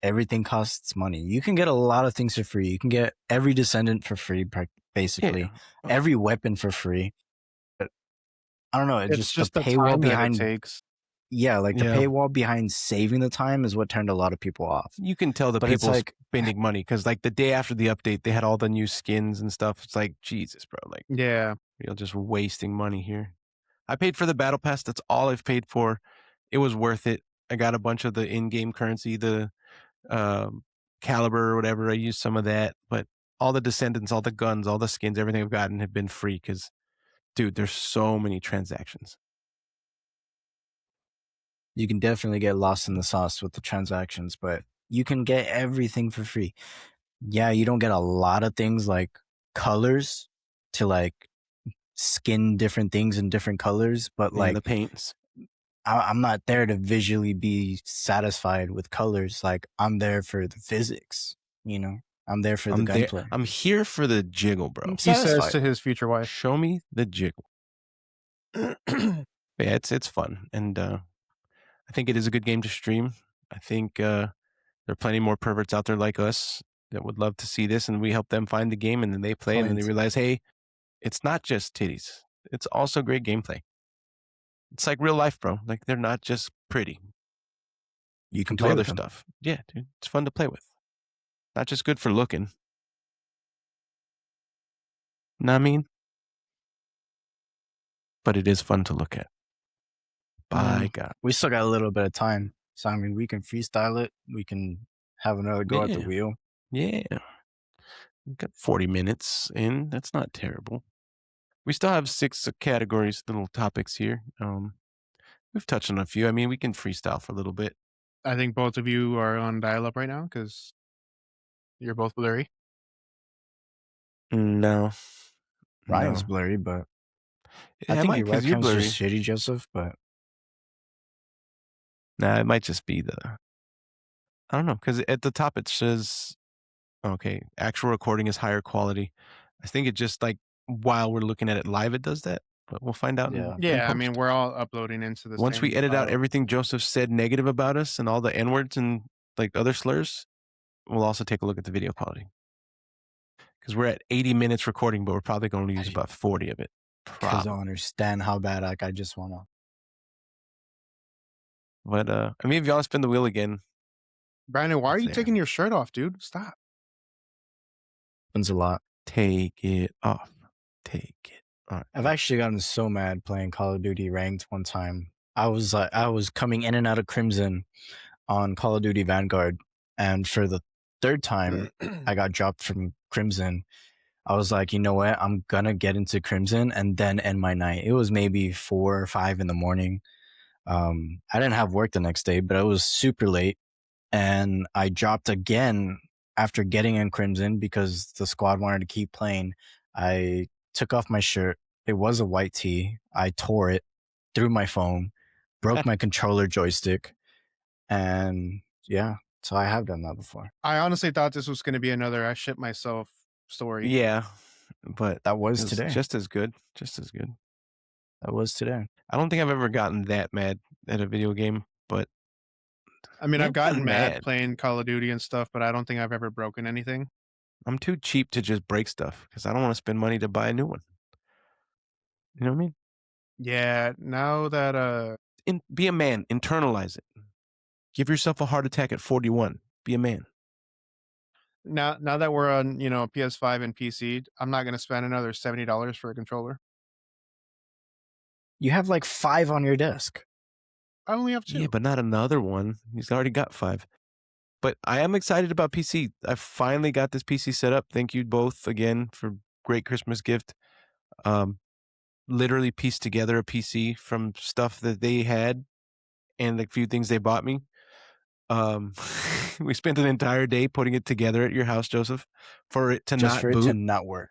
everything costs money. You can get a lot of things for free. You can get every Descendant for free, basically. Every weapon for free. But I don't know. It's just the paywall behind. Yeah, like the paywall behind saving the time is what turned a lot of people off. You can tell the people like, spending money because like the day after the update, they had all the new skins and stuff. It's like, Jesus, bro. Like, yeah, you're just wasting money here. I paid for the battle pass. That's all I've paid for. It was worth it. I got a bunch of the in-game currency, the caliber or whatever. I used some of that, but all the Descendants, all the guns, all the skins, everything I've gotten have been free because, dude, there's so many transactions. You can definitely get lost in the sauce with the transactions, but you can get everything for free. Yeah, you don't get a lot of things like colors to like skin different things in different colors, but like the paints. I'm not there to visually be satisfied with colors. Like I'm there for the physics, you know? I'm there for the gunplay. I'm here for the jiggle, bro. He says to his future wife, "Show me the jiggle." Yeah, it's fun, and I think it is a good game to stream. I think there are plenty more perverts out there like us that would love to see this, and we help them find the game, and then they play, and then they realize, hey, it's not just titties; it's also great gameplay. It's like real life, bro. Like they're not just pretty. You can do play other with them. stuff. Yeah, dude, it's fun to play with. Not just good for looking. Know what I mean? But it is fun to look at. By God. We still got a little bit of time. So, I mean, we can freestyle it. We can have another go at the Yeah. wheel. Yeah. We've got 40 minutes in. That's not terrible. We still have 6 categories, little topics here. We've touched on a few. I mean, we can freestyle for a little bit. I think both of you are on dial-up right now because you're both blurry. No. Ryan's No. blurry, but I Yeah, it think might your because you're webcam's blurry. just shitty, Joseph, but Nah, it might just be the I don't know, because at the top it says, okay, actual recording is higher quality. I think it just like while we're looking at it live, it does that. But we'll find out yeah. in Yeah, I mean, post. we're all uploading into the Once we same edit out file. everything Joseph said negative about us and all the N words and like other slurs, we'll also take a look at the video quality. Because we're at 80 minutes recording, but we're probably going to use about 40 of it. Because I don't understand how bad I just want to. But I mean, if y'all spin the wheel again, Brandon, why are it's you there. taking your shirt off, dude? Stop. Happens a lot. Take it off. Take it. All right. I've actually gotten so mad playing Call of Duty ranked one time. I was coming in and out of Crimson on Call of Duty Vanguard, and for the third time I got dropped from Crimson. I was like, you know what? I'm gonna get into Crimson and then end my night. It was maybe 4 or 5 in the morning. I didn't have work the next day, but it was super late, and I dropped again after getting in Crimson because the squad wanted to keep playing. I took off my shirt. It was a white tee. I tore it, threw my phone, broke my controller joystick, and yeah, so I have done that before. I honestly thought this was going to be another I shit myself story. Yeah, but That was it's today. just as good. Just as good. That was today. I don't think I've ever gotten that mad at a video game, but I mean, Yeah, I've gotten I'm mad mad. playing Call of Duty and stuff, but I don't think I've ever broken anything. I'm too cheap to just break stuff because I don't want to spend money to buy a new one. You know what I mean? Yeah, now that Be a man. Internalize it. Give yourself a heart attack at 41. Be a man. now that we're on, PS5 and PC, I'm not going to spend another $70 for a controller. You have like 5 on your desk. I only have 2. Yeah, but not another one. He's already got 5. But I am excited about PC. I finally got this PC set up. Thank you both again for great Christmas gift. Literally pieced together a PC from stuff that they had and the few things they bought me. We spent an entire day putting it together at your house, Joseph, for it to Just not for it boot. to not work.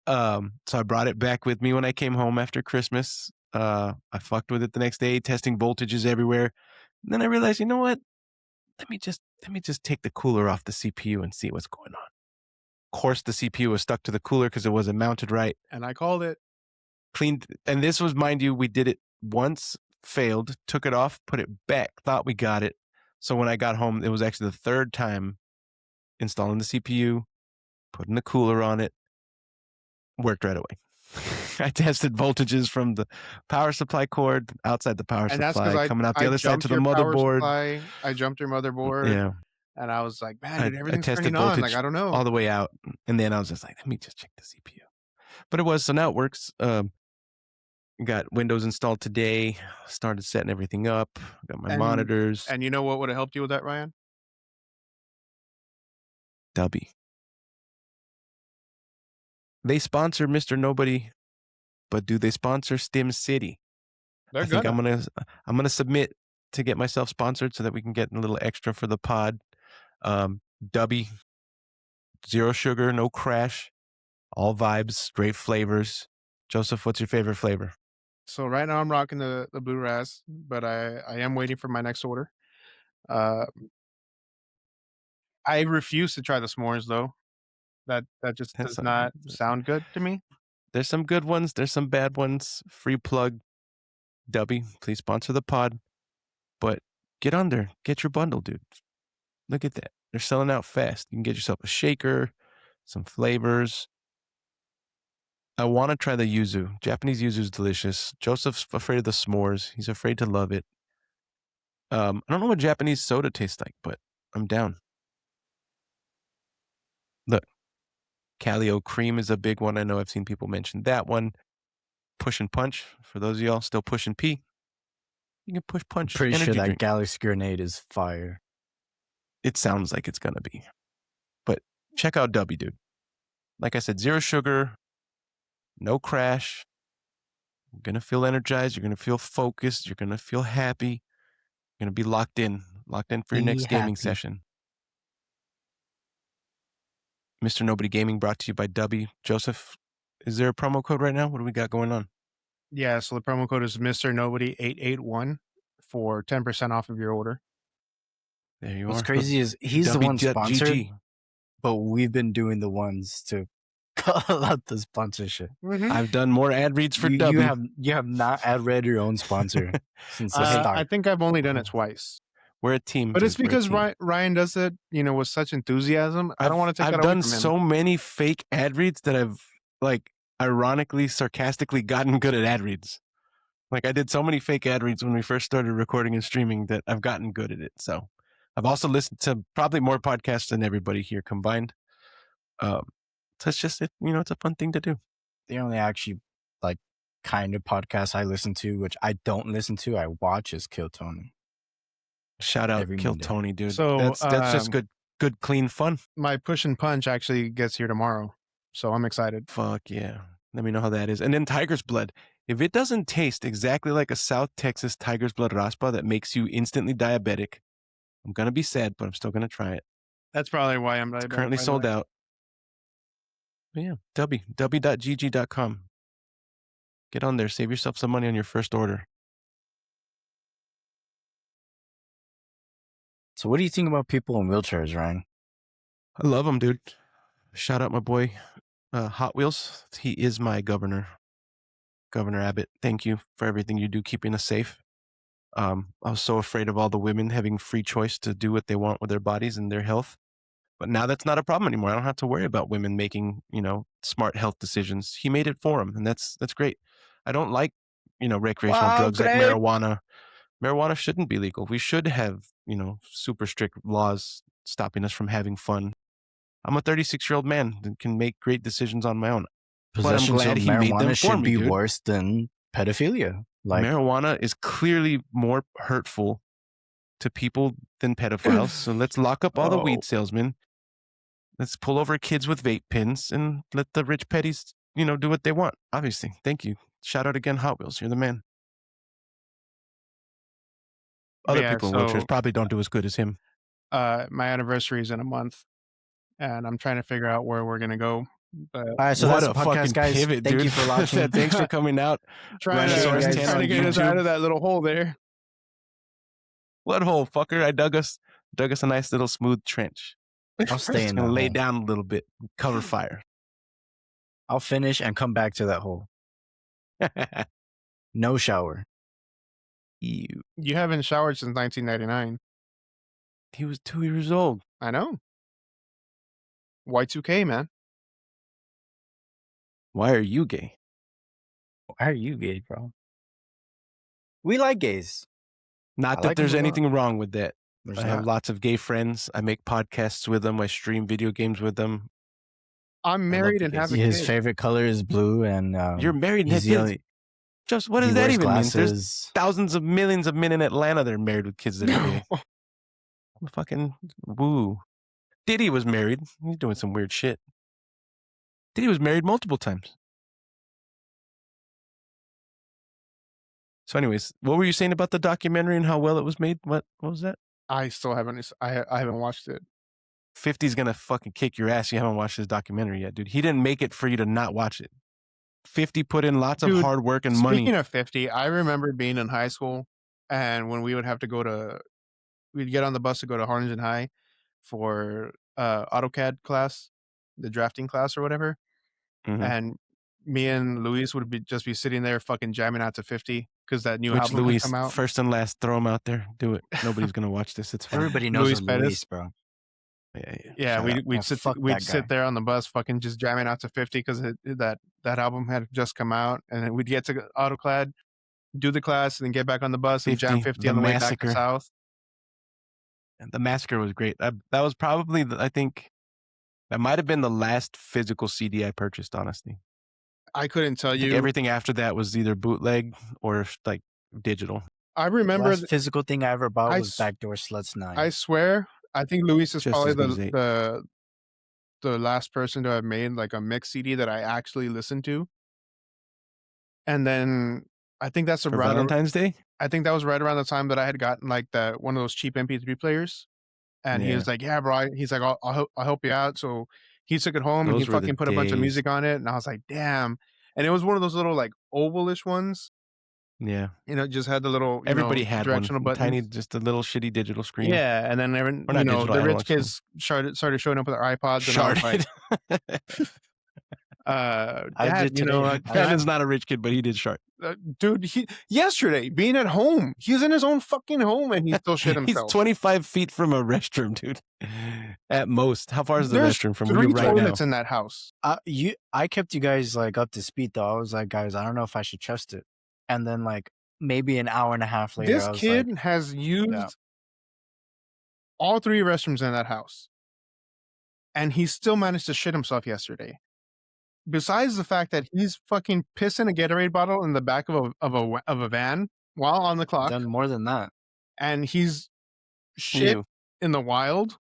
So I brought it back with me when I came home after Christmas. I fucked with it the next day, testing voltages everywhere. And then I realized, you know what? Let me just take the cooler off the CPU and see what's going on. Of course, the CPU was stuck to the cooler because it wasn't mounted right. And I called it. Cleaned, and this was, mind you, we did it once, failed, took it off, put it back, thought we got it. So when I got home, it was actually the third time installing the CPU, putting the cooler on it, worked right away. I tested voltages from the power supply cord outside the power And that's supply, because coming out the I other side jumped to the your power motherboard. supply. I jumped your motherboard. Yeah, And I was like, man, dude, I everything's tested turning on. voltage Like, I don't know. all the way out, and then I was just like, let me just check the CPU. But it was, so now it works. Got Windows installed today. Started setting everything up. Got my monitors. And you know what would have helped you with that, Ryan? Dubby. They sponsor Mr. Nobody, but do they sponsor Stim City? I think I'm gonna submit to get myself sponsored so that we can get a little extra for the pod. Dubby, 0 sugar, no crash, all vibes, great flavors. Joseph, what's your favorite flavor? So right now I'm rocking the blue ras, but I am waiting for my next order. I refuse to try the s'mores though. That just does not sound good to me. There's some good ones. There's some bad ones. Free plug. Dubby, please sponsor the pod. But get on there. Get your bundle, dude. Look at that. They're selling out fast. You can get yourself a shaker, some flavors. I want to try the yuzu. Japanese yuzu is delicious. Joseph's afraid of the s'mores. He's afraid to love it. I don't know what Japanese soda tastes like, but I'm down. Look, Calio cream is a big one. I know I've seen people mention that one. Push and punch. For those of y'all still pushing P, you can push punch. Pretty energy sure that drink. Galaxy Grenade is fire. it sounds like it's going to be. But check out Dubby, dude. Like I said, 0 sugar, no crash. You're going to feel energized. You're going to feel focused. You're going to feel happy. You're going to be locked in for your next gaming session. Mr. Nobody Gaming brought to you by Dubby. Joseph, is there a promo code right now? What do we got going on? Yeah, so the promo code is Mr. Nobody 881 for 10% off of your order. There you are. What's crazy is he's the one sponsored, but we've been doing the ones to call out the sponsorship. Mm-hmm. I've done more ad reads for Dubby. You have not ad read your own sponsor since the start. I think I've only done it twice. We're a team. But it's because Ryan does it, with such enthusiasm. I don't want to take that away from him. I've done so many fake ad reads that I've, ironically, sarcastically gotten good at ad reads. I did so many fake ad reads when we first started recording and streaming that I've gotten good at it. So I've also listened to probably more podcasts than everybody here combined. So it's just, it's a fun thing to do. The only actually, kind of podcast I listen to, which I don't listen to, I watch, is Kill Tony. Shout out Kill Tony, dude. So that's just good, clean fun. My push and punch actually gets here tomorrow, so I'm excited. Fuck yeah. Let me know how that is. And then Tiger's Blood. If it doesn't taste exactly like a South Texas Tiger's Blood raspa that makes you instantly diabetic, I'm going to be sad, but I'm still going to try it. That's probably why I'm diabetic. It's currently sold out. But yeah, w.gg.com. Get on there. Save yourself some money on your first order. So what do you think about people in wheelchairs, Ryan? I love them, dude. Shout out my boy, Hot Wheels. He is my governor. Governor Abbott, thank you for everything you do, keeping us safe. I was so afraid of all the women having free choice to do what they want with their bodies and their health. But now that's not a problem anymore. I don't have to worry about women making, smart health decisions. He made it for them, and that's great. I don't like, recreational drugs like marijuana. Marijuana shouldn't be legal. We should have, super strict laws stopping us from having fun. I'm a 36-year-old man that can make great decisions on my own. Possessions but I'm glad he made them should be worse than pedophilia. Marijuana is clearly more hurtful to people than pedophiles. So let's lock up all the weed salesmen. Let's pull over kids with vape pens and let the rich petties, do what they want. Obviously. Thank you. Shout out again, Hot Wheels. You're the man. Other people in wheelchairs probably don't do as good as him. My anniversary is in a month, and I'm trying to figure out where we're going to go. All right, so that's a podcast, guys. Pivot, Thank dude. you for watching. Thanks for coming out. Trying to get us out of that little hole there. What hole, fucker? I dug us a nice little smooth trench. I'll stay in. Gonna lay down a little bit, cover fire. I'll finish and come back to that hole. No shower. You haven't showered since 1999. He was 2 years old. I know. Y2K, man. Why are you gay? Why are you gay, bro? We like gays. Not that there's anything wrong with that. There's I have lots of gay friends. I make podcasts with them. I stream video games with them. I'm married and have a kid. His favorite color is blue, and you're married and have kids. Just what does that even mean? There's thousands of millions of men in Atlanta that are married with kids that are gay. Fucking woo. Diddy was married. He's doing some weird shit. Diddy was married multiple times. So anyways, what were you saying about the documentary and how well it was made? What was that? I still haven't. I haven't watched it. 50's gonna fucking kick your ass. You haven't watched this documentary yet, dude. He didn't make it for you to not watch it. 50 put in lots of hard work and money. Speaking of 50, I remember being in high school, and when we would have to we'd get on the bus to go to Harlingen High for AutoCAD class, the drafting class or whatever. Mm-hmm. And me and Luis would just be sitting there fucking jamming out to 50 because that new album would come out. First and last, throw him out there. Do it. Nobody's gonna watch this. It's fine. Everybody knows Luis, bro. Yeah, we'd sit there on the bus, fucking just jamming out to 50 because that album had just come out, and then we'd get to AutoCAD, do the class, and then get back on the bus and jam 50 on the way back to South. And the Massacre was great. That was probably, I think, that might have been the last physical CD I purchased. Honestly, I couldn't tell you. Everything after that was either bootleg or digital. I remember the last physical thing I ever bought was Backdoor Sluts 9. I swear I think Luis is Just probably as good as 8. the last person to have made like a mix CD that I actually listened to. And then I think that's For around. Valentine's Day? I think that was right around the time that I had gotten like one of those cheap MP3 players, and he Yeah. was like, "Yeah, bro." He's like, I'll help you out." So he took it home and he Those were the fucking put a bunch of days. music on it, and I was like, "Damn!" And it was one of those little like ovalish ones. Yeah. You know, just had the little Everybody had one. directional buttons. Tiny, just a little shitty digital screen. Yeah, and then Or not digital, the rich analog screen. kids started showing up with their iPods, and I was like, I "Dad, did today. Brandon's not a rich kid, but he did shart. dude, yesterday being at home, he's in his own fucking home, and he still shit He's himself." 25 feet from a restroom, dude. At most. How far is the There's restroom from 3 you right now? toilets in that house. I kept you guys like up to speed though. I was like, guys, I don't know if I should trust it. And then like maybe an hour and a half later, This I was kid like, has used yeah. all 3 restrooms in that house, and he still managed to shit himself yesterday. Besides the fact that he's fucking pissing a Gatorade bottle in the back of a van while on the clock, done more than that. and he's shit You. in the wild.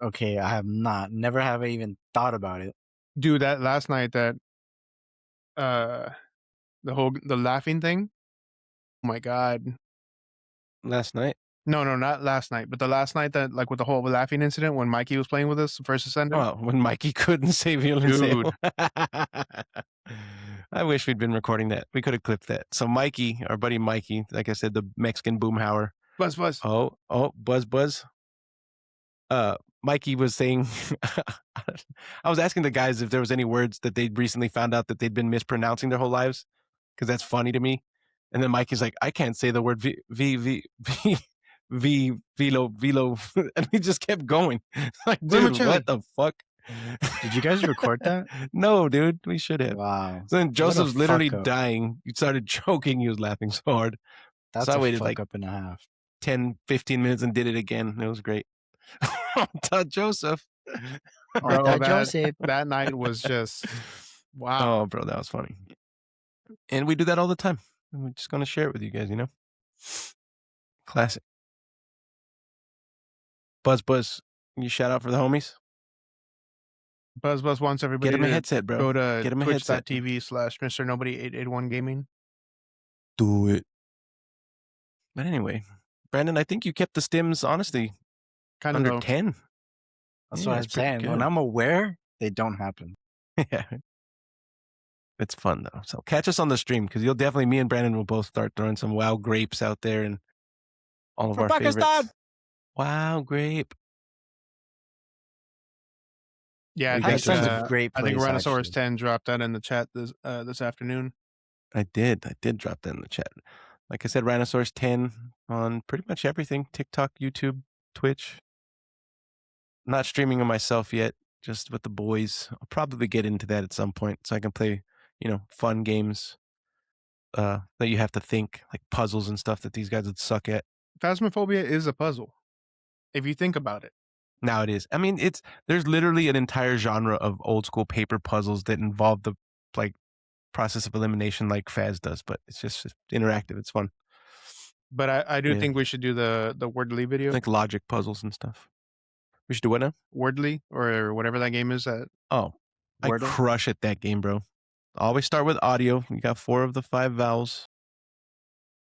Okay, I have never have I even thought about it. Dude, that last night that the laughing thing. Oh my god. Last night? No, not last night, but the last night that like with the whole laughing incident when Mikey was playing with us first Ascendant. Oh, when Mikey couldn't save you. Dude. I wish we'd been recording that. We could have clipped that. So Mikey, our buddy Mikey, like I said, the Mexican boomhauer. Buzz. Oh, buzz. Mikey was saying, I was asking the guys if there was any words that they'd recently found out that they'd been mispronouncing their whole lives, because that's funny to me. And then Mikey's like, I can't say the word velo, and we just kept going. Like, dude, what the fuck? Did you guys record that? No, dude, we should have. Wow. So then Joseph's literally fuck up. dying. He started choking. He was laughing so hard. That's so I a waited fuck like up and a half. 10, 15 minutes and did it again. It was great. Joseph. Bro, Joseph. That night was just wow. Oh, bro, that was funny. And we do that all the time. And we're just going to share it with you guys, you know? Classic. Buzz, you shout out for the homies? Buzz wants everybody Get him a to headset, bro. go to Get him a headset. twitch.tv/MrNobody881Gaming. Do it. But anyway, Brandon, I think you kept the stims, honestly, Kind under of 10. That's what I'm saying. When I'm aware, they don't happen. Yeah. It's fun, though. So catch us on the stream, because me and Brandon will both start throwing some WoW grapes out there and all of our favorites. WoW grape. Yeah, I think a great place, I think Rhinosaurus actually. 10 dropped that in the chat this afternoon. I did drop that in the chat. Like I said, Rhinosaurus 10 on pretty much everything. TikTok, YouTube, Twitch. Not streaming on myself yet, just with the boys. I'll probably get into that at some point so I can play, fun games that you have to think, like puzzles and stuff that these guys would suck at. Phasmophobia is a puzzle, if you think about it. Now it is. I mean, there's literally an entire genre of old school paper puzzles that involve the process of elimination like Phas does, but it's just interactive. It's fun. But I do think we should do the Wordly video. Like logic puzzles and stuff. We should do what now? Wordly, or whatever that game is. I crush at that game, bro. Always start with audio. You got 4 of the 5 vowels.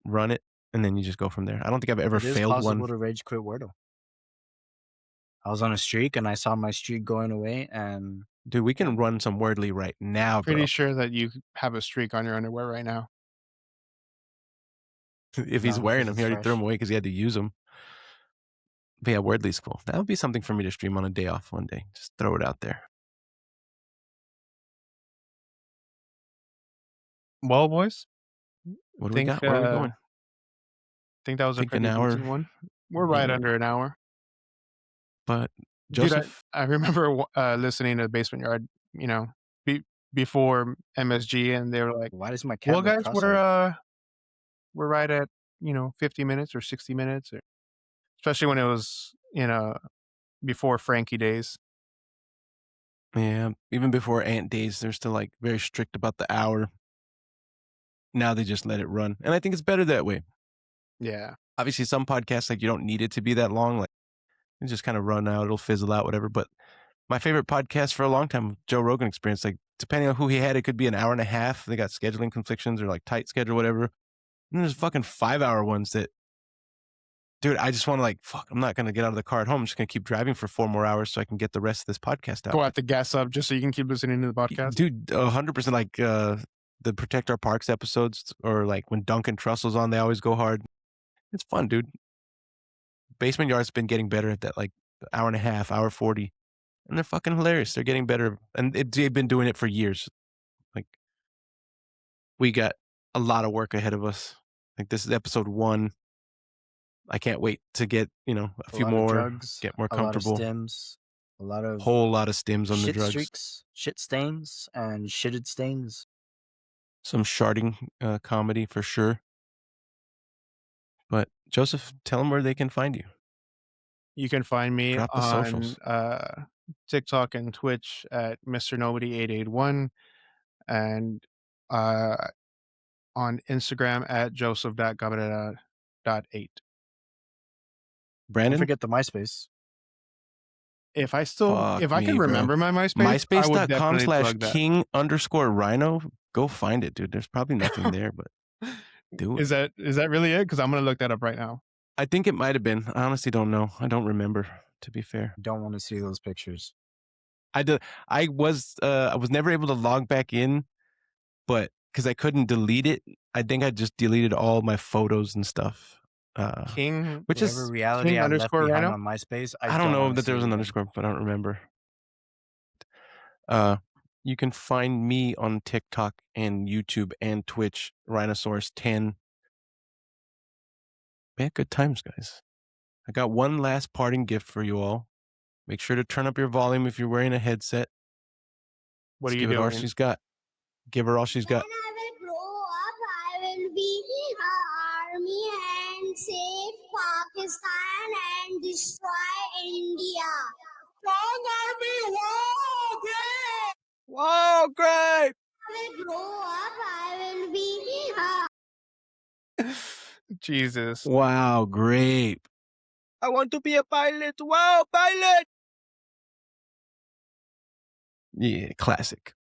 Run it, and then you just go from there. I don't think I've ever failed one. It's possible to rage quit Wordle. I was on a streak, and I saw my streak going away, and... Dude, we can run some Wordly right now, bro. Pretty sure that you have a streak on your underwear right now. If he's wearing them, he already threw them away because he had to use them. But yeah, Wordly's cool. That would be something for me to stream on a day off one day. Just throw it out there. Well, boys, what do we got? Where are we going? I think that was a pretty an hour. decent one. We're right under an hour. But Joseph, dude, I remember listening to the Basement Yard, before MSG, and they were like, "Why does my cat?" Well, guys, we're right at 50 minutes or 60 minutes, especially when it was before Frankie days. Yeah, even before Ant days, they're still like very strict about the hour. Now they just let it run, and I think it's better that way. Yeah. Obviously, some podcasts, like, you don't need it to be that long. Like It just kind of run out. It'll fizzle out, whatever. But my favorite podcast for a long time, Joe Rogan Experience. Like, depending on who he had, it could be an hour and a half. They got scheduling conflictions or like tight schedule, whatever. And there's fucking 5-hour ones that, dude, I just want to like, fuck, I'm not going to get out of the car at home. I'm just going to keep driving for 4 more hours so I can get the rest of this podcast out. Go have to gas up just so you can keep listening to the podcast. Dude, 100%. Like the Protect Our Parks episodes, or like when Duncan Trussell's on, they always go hard. It's fun, dude. Basement Yard's been getting better at that, like hour and a half, hour 40. And they're fucking hilarious. They're getting better. And they've been doing it for years. Like, we got a lot of work ahead of us. Like, this is episode 1. I can't wait to get, a few more, drugs, get more comfortable. A lot of stims, whole lot of stims on the drugs. Streaks, shit stains, and shitted stains. Some sharding comedy for sure. But Joseph, tell them where they can find you. You can find me Drop the on socials. TikTok and Twitch at Mr. Nobody 881, and on Instagram at Joseph.Gabarera.8. Brandon, don't forget the MySpace. If I can remember my MySpace, MySpace.com/king_rhino. Go find it, dude. There's probably nothing there, but do it. Is that really it? Because I'm gonna look that up right now. I think it might have been. I honestly don't know. I don't remember, to be fair. Don't want to see those pictures. I was never able to log back in, but because I couldn't delete it, I think I just deleted all my photos and stuff. King, which is reality King I left _rhino behind on MySpace. I don't know that there was an underscore, but I don't remember. You can find me on TikTok and YouTube and Twitch, Rhinosaurus10. Man, good times, guys. I got one last parting gift for you all. Make sure to turn up your volume if you're wearing a headset. What are you give doing? It all she's got. Give her all she's got. When I will grow up, I will be army and save Pakistan and destroy India. Strong army, whoa, great! Whoa, great! I will grow up, I will be Jesus. Wow, great. I want to be a pilot. Wow, pilot! Yeah, classic.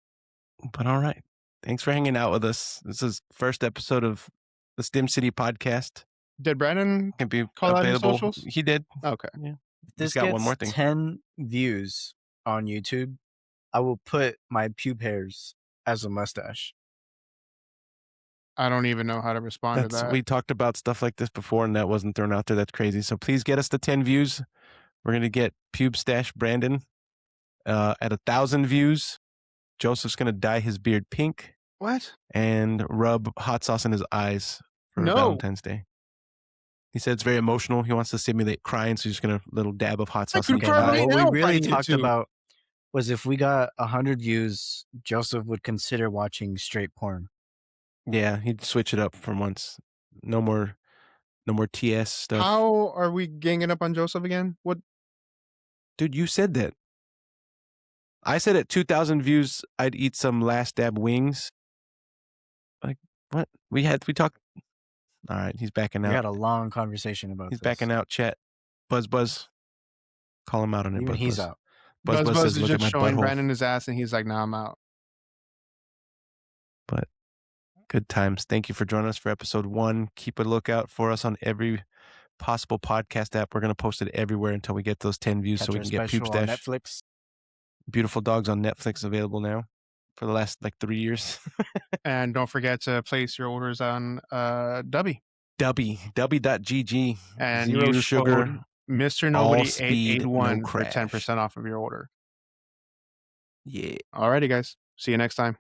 But all right. Thanks for hanging out with us. This is first episode of the Stim City podcast. Did Brandon Can be call out his available. socials? He did. Okay. Yeah. This got gets one more thing. 10 views on YouTube. I will put my pube hairs as a mustache. I don't even know how to respond to that. We talked about stuff like this before, and that wasn't thrown out there. That's crazy. So please get us to 10 views. We're going to get Pube Stash Brandon at 1,000 views. Joseph's going to dye his beard pink. What? And rub hot sauce in his eyes for Valentine's Day. He said it's very emotional. He wants to simulate crying, so he's just going to little dab of hot sauce in his eye. What we really talked about was if we got 100 views, Joseph would consider watching straight porn. Yeah, he'd switch it up for once. No more TS stuff. How are we ganging up on Joseph again? What? Dude, you said that. I said at 2,000 views, I'd eat some Last Dab wings. Like, what? We talked. All right, he's backing out. We had a long conversation about He's backing out, chat. Buzz. Call him out on it, Even Buzz. he's out. Buzz says, is look at just my showing butthole. Brandon his ass, and he's like, "Nah, I'm out." But good times. Thank you for joining us for episode 1. Keep a lookout for us on every possible podcast app. We're going to post it everywhere until we get those 10 views so we can get Pube Stash. Netflix. Beautiful Dogs on Netflix available now for the last 3 years. And don't forget to place your orders on Dubby. Dubby.gg. And Zero use sugar. code Mr. Nobody speed, 881 no for crash. 10% off of your order. Yeah. Alrighty, guys. See you next time.